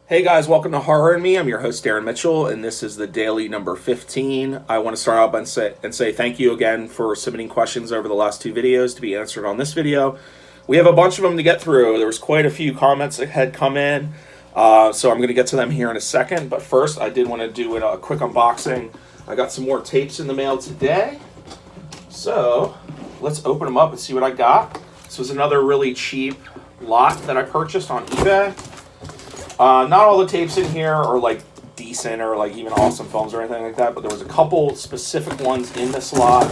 Hey guys, welcome to Horror and Me. I'm your host Darren Mitchell, and this is the daily number 15. I want to start out and say thank you again for submitting questions over the last two videos to be answered on this video. We have a bunch of them to get through. There was quite a few comments that had come in, so I'm going to get to them here in a second. But first, I did want to do a quick unboxing. I got some more tapes in the mail today, so let's open them up and see what I got. This was another really cheap lot that I purchased on eBay. Not all the tapes in here are like decent or like even awesome films or anything like that, but there was a couple specific ones in this lot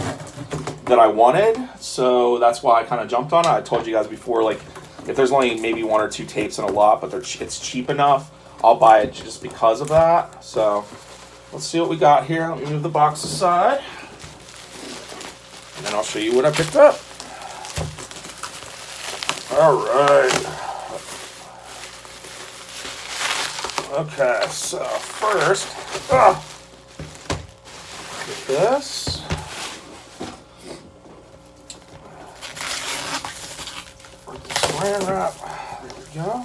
that I wanted, so that's why I kind of jumped on it. I told you guys before, like, if there's only maybe one or two tapes in a lot, but it's cheap enough, I'll buy it just because of that. So let's see what we got here. Let me move the box aside, and then I'll show you what I picked up. All right. Okay, so first, get this. Saran wrap. There we go.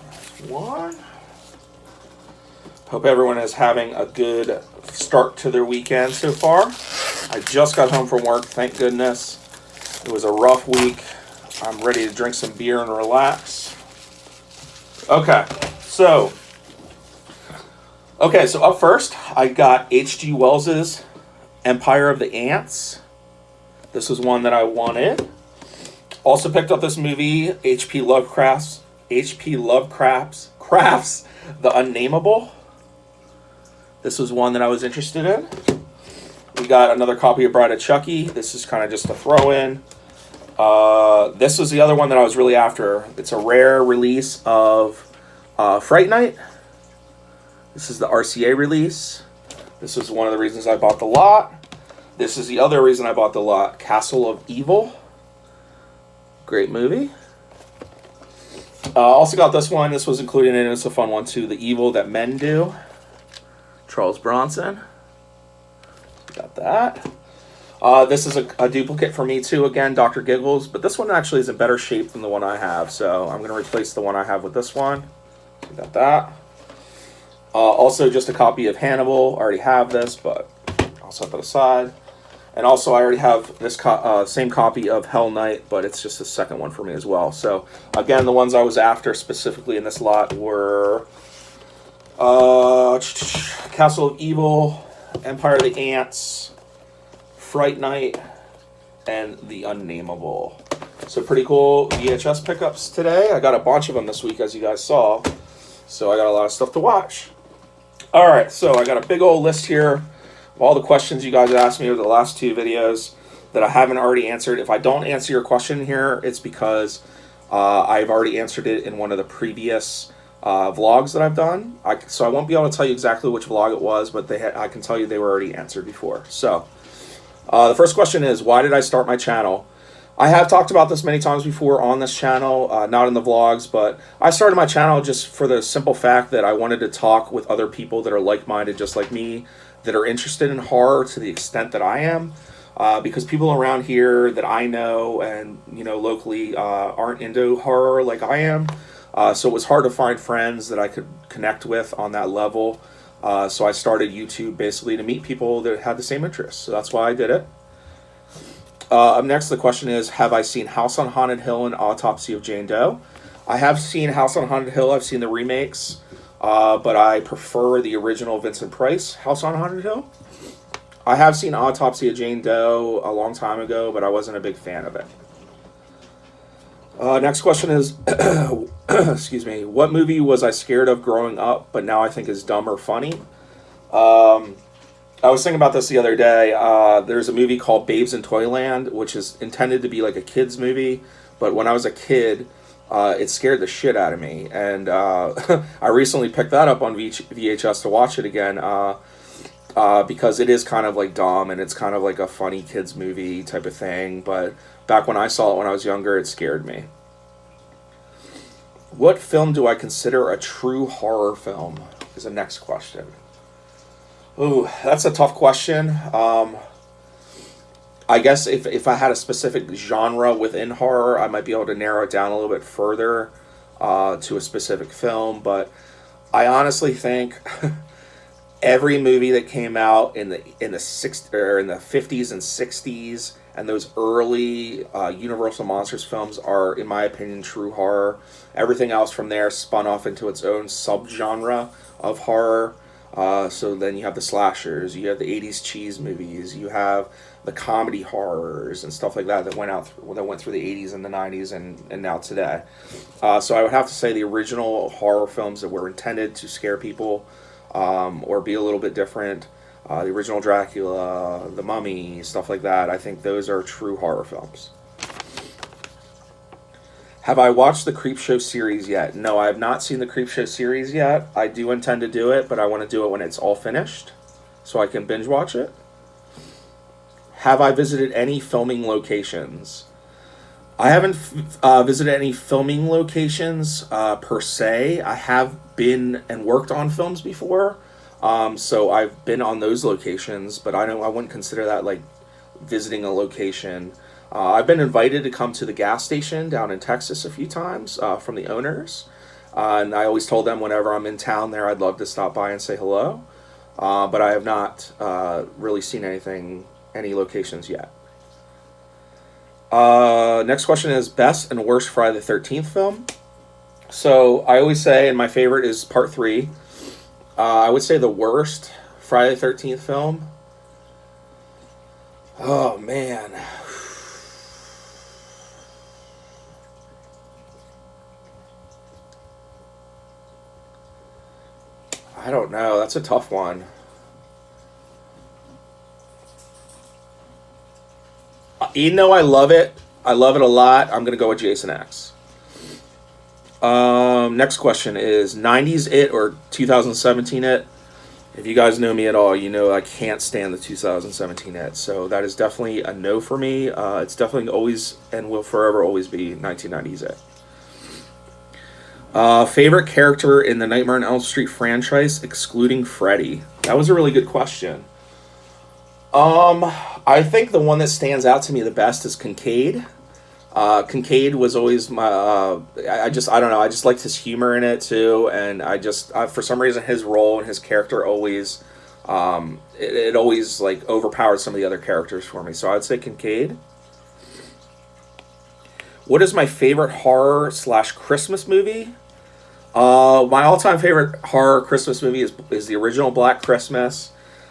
That's one. Hope everyone is having a good start to their weekend so far. I just got home from work, thank goodness. It was a rough week. I'm ready to drink some beer and relax. Okay, so up first, I got H.G. Wells's Empire of the Ants. This was one that I wanted. Also picked up this movie, H.P. Lovecraft's The Unnameable. This was one that I was interested in. We got another copy of Bride of Chucky. This is kind of just a throw-in. This was the other one that I was really after. It's a rare release of Fright Night. This is the RCA release. This was one of the reasons I bought the lot. This is the other reason I bought the lot. Castle of Evil. Great movie. Also got this one. This was included in it. It's a fun one too. The Evil That Men Do. Charles Bronson. Got that. This is a duplicate for me too, again, Dr. Giggles, but this one actually is in better shape than the one I have, so I'm going to replace the one I have with this one. So we got that. Also just a copy of Hannibal. I already have this, but I'll set that aside. And also I already have this same copy of Hell Night, but it's just the second one for me as well. So again, the ones I was after specifically in this lot were Castle of Evil, Empire of the Ants, Fright Night, and The Unnameable. So pretty cool VHS pickups today. I got a bunch of them this week, as you guys saw. So I got a lot of stuff to watch. All right, so I got a big old list here of all the questions you guys asked me over the last two videos that I haven't already answered. If I don't answer your question here, it's because I've already answered it in one of the previous vlogs that I've done. So I won't be able to tell you exactly which vlog it was, but I can tell you they were already answered before. So the first question is, why did I start my channel? I have talked about this many times before on this channel, not in the vlogs, but I started my channel just for the simple fact that I wanted to talk with other people that are like-minded just like me, that are interested in horror to the extent that I am, because people around here that I know and locally aren't into horror like I am, so it was hard to find friends that I could connect with on that level. So I started YouTube basically to meet people that had the same interests. So that's why I did it. Up next, the question is, have I seen House on Haunted Hill and Autopsy of Jane Doe? I have seen House on Haunted Hill. I've seen the remakes, but I prefer the original Vincent Price House on Haunted Hill. I have seen Autopsy of Jane Doe a long time ago, but I wasn't a big fan of it. Next question is, excuse me, what movie was I scared of growing up, but now I think is dumb or funny? I was thinking about this the other day. There's a movie called Babes in Toyland, which is intended to be like a kid's movie, but when I was a kid, it scared the shit out of me. And I recently picked that up on VHS to watch it again, because it is kind of like dumb, and it's kind of like a funny kids movie type of thing, but back when I saw it when I was younger, it scared me. What film do I consider a true horror film? Is the next question. Ooh, that's a tough question. I guess if I had a specific genre within horror, I might be able to narrow it down a little bit further. to a specific film, but I honestly think every movie that came out in the '50s and '60s and those early Universal Monsters films are, in my opinion, true horror. Everything else from there spun off into its own subgenre of horror. So then you have the slashers, you have the '80s cheese movies, you have the comedy horrors and stuff like that that went through the '80s and the '90s and now today. So I would have to say the original horror films that were intended to scare people or be a little bit different. The original Dracula, The Mummy, stuff like that. I think those are true horror films. Have I watched the Creepshow series yet? No, I have not seen the Creepshow series yet. I do intend to do it, but I want to do it when it's all finished so I can binge watch it. Have I visited any filming locations? I haven't visited any filming locations per se. I have been and worked on films before, so I've been on those locations, but I wouldn't consider that like visiting a location. I've been invited to come to the gas station down in Texas a few times from the owners, and I always told them whenever I'm in town there, I'd love to stop by and say hello, but I have not really seen any locations yet. Next question is best and worst Friday the 13th film. So I always say, and my favorite is part 3. I would say the worst Friday the 13th film. Oh man. I don't know. That's a tough one. Even though I love it a lot, I'm going to go with Jason X. Next question is 90s It or 2017 It? If you guys know me at all, you know I can't stand the 2017 It. So that is definitely a no for me. It's definitely always and will forever always be 1990s It. Favorite character in the Nightmare on Elm Street franchise, excluding Freddy? That was a really good question. I think the one that stands out to me the best is Kincaid. Kincaid was always my. I don't know. I just liked his humor in it too, and for some reason his role and his character always, it always like overpowered some of the other characters for me. So I'd say Kincaid. What is my favorite horror / Christmas movie? My all-time favorite horror Christmas movie is the original Black Christmas.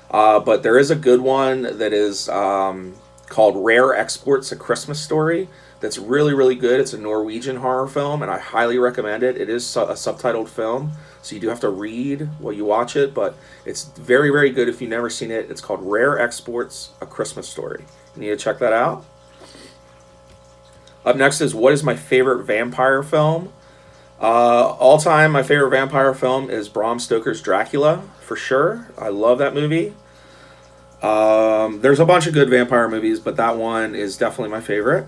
But there is a good one that is called Rare Exports: A Christmas Story. That's really, really good. It's a Norwegian horror film, and I highly recommend it. It is a subtitled film, so you do have to read while you watch it, but it's very, very good if you've never seen it. It's called Rare Exports: A Christmas Story. You need to check that out. Up next is what is my favorite vampire film? All time, my favorite vampire film is Bram Stoker's Dracula, for sure. I love that movie. There's a bunch of good vampire movies, but that one is definitely my favorite.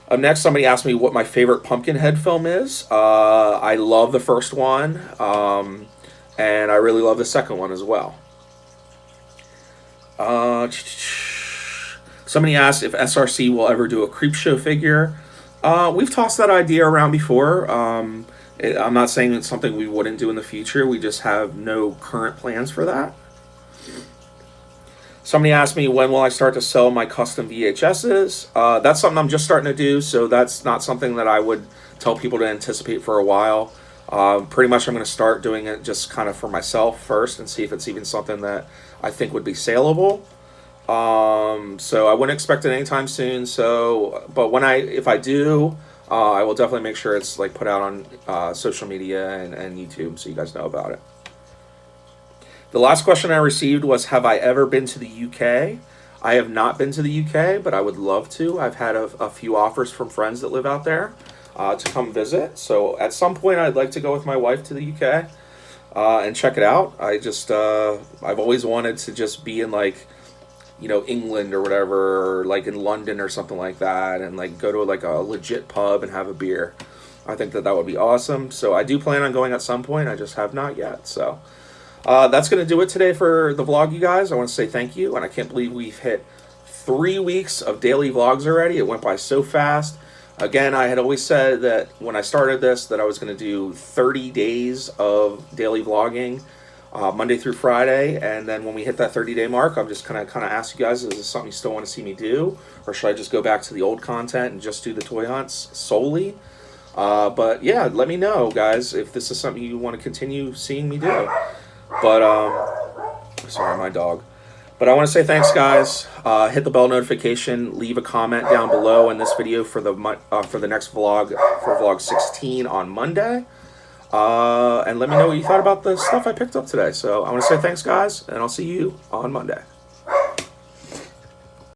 Up next, somebody asked me what my favorite Pumpkinhead film is. I love the first one, and I really love the second one as well. Somebody asked if SRC will ever do a Creepshow figure. We've tossed that idea around before. I'm not saying it's something we wouldn't do in the future. We just have no current plans for that. Somebody asked me when will I start to sell my custom VHSs. That's something I'm just starting to do, so that's not something that I would tell people to anticipate for a while. Pretty much I'm going to start doing it just kind of for myself first and see if it's even something that I think would be saleable. So I wouldn't expect it anytime soon. But if I do, I will definitely make sure it's like put out on social media and YouTube so you guys know about it. The last question I received was, have I ever been to the UK? I have not been to the UK, but I would love to. I've had a few offers from friends that live out there to come visit. So at some point, I'd like to go with my wife to the UK and check it out. I've always wanted to just be in like, England or whatever, or like in London or something like that, and like go to like a legit pub and have a beer. I think that would be awesome. So I do plan on going at some point. I just have not yet. So that's going to do it today for the vlog, you guys. I want to say thank you, and I can't believe we've hit 3 weeks of daily vlogs already. It went by so fast. Again, I had always said that when I started this that I was going to do 30 days of daily vlogging, Monday through Friday, and then when we hit that 30-day mark, I'm just kind of ask you guys, is this something you still want to see me do, or should I just go back to the old content and just do the toy hunts solely? But yeah, let me know, guys, if this is something you want to continue seeing me do. But sorry, my dog. But I want to say thanks, guys. Hit the bell notification. Leave a comment down below in this video for the next vlog, for vlog 16 on Monday. And let me know what you thought about the stuff I picked up today. So I want to say thanks, guys, and I'll see you on Monday.